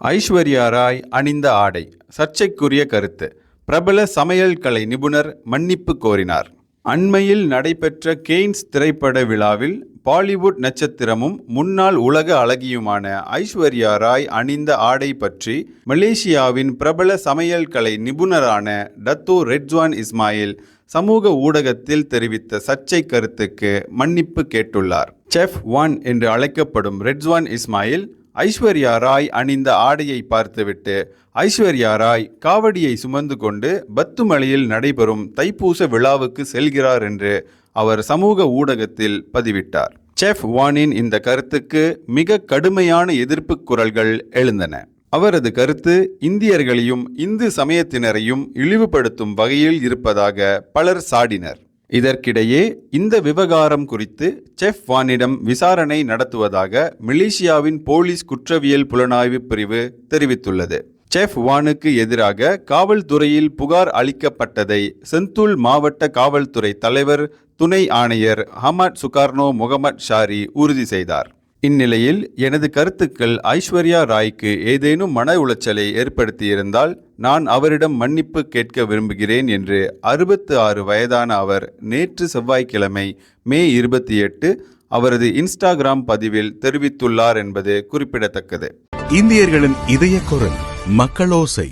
ஐஸ்வர்யா ராய் அணிந்த ஆடை சர்ச்சைக்குரிய கருத்து. பிரபல சமையல் கலை நிபுணர் மன்னிப்பு கோரினார். அண்மையில் நடைபெற்ற கேன்ஸ் திரைப்பட விழாவில் பாலிவுட் நட்சத்திரமும் முன்னாள் உலக அழகியுமான ஐஸ்வர்யா ராய் அணிந்த ஆடை பற்றி மலேசியாவின் பிரபல சமையல் கலை நிபுணரான டத்தோ ரெட்ஜ்வான் இஸ்மாயில் சமூக ஊடகத்தில் தெரிவித்த சர்ச்சை கருத்துக்கு மன்னிப்பு கேட்டுள்ளார். செஃப் ஒன் என்று அழைக்கப்படும் ரெட்ஜ்வான் இஸ்மாயில் ஐஸ்வர்யா ராய் அணிந்த ஆடையை பார்த்துவிட்டு, ஐஸ்வர்யா ராய் காவடியை சுமந்து கொண்டு பத்துமலையில் நடைபெறும் தைப்பூச விழாவுக்கு செல்கிறார் என்று அவர் சமூக ஊடகத்தில் பதிவிட்டார். செஃப் வானின் இந்த கருத்துக்கு மிக கடுமையான எதிர்ப்பு குரல்கள் எழுந்தன. அவரது கருத்து இந்தியர்களையும் இந்து சமயத்தினரையும் இழிவுபடுத்தும் வகையில் இருப்பதாக பலர் சாடினர். இதற்கிடையே இந்த விவகாரம் குறித்து செஃப் வானிடம் விசாரணை நடத்துவதாக மலேசியாவின் போலீஸ் குற்றவியல் புலனாய்வு பிரிவு தெரிவித்துள்ளது. செஃப் வானுக்கு எதிராக காவல்துறையில் புகார் அளிக்கப்பட்டதை செந்தூல் மாவட்ட காவல்துறை தலைவர் துணை ஆணையர் ஹமாட் சுகார்னோ முகமட் ஷாரி உறுதி செய்தார். இந்நிலையில், எனது கருத்துக்கள் ஐஸ்வர்யா ராய்க்கு ஏதேனும் மன உளைச்சலை ஏற்படுத்தியிருந்தால் நான் அவரிடம் மன்னிப்பு கேட்க விரும்புகிறேன் என்று 66 வயதான அவர் நேற்று செவ்வாய்க்கிழமை மே 28 அவரது இன்ஸ்டாகிராம் பதிவில் தெரிவித்துள்ளார் என்பது குறிப்பிடத்தக்கது. இந்தியர்களின் இதய குரல் மக்களோசை.